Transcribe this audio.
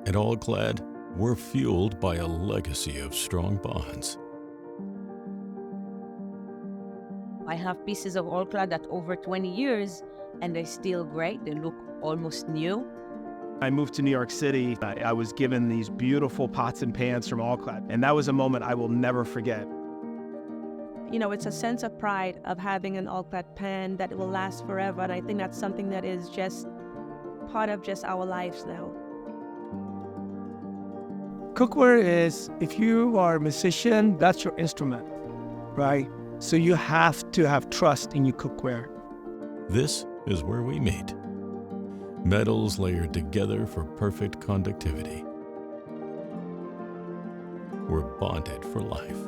At All-Clad, we're fueled by a legacy of strong bonds. I have pieces of All-Clad that over 20 years, and they're still great. They look almost new. I moved to New York City. I was given these beautiful pots and pans from All-Clad, and that was a moment I will never forget. You know, it's a sense of pride of having an All-Clad pan that will last forever, and I think that's something that is just part of just our lives now. Cookware is, if you are a musician, that's your instrument, right? So you have to have trust in your cookware. This is where we meet. Metals layered together for perfect conductivity. We're bonded for life.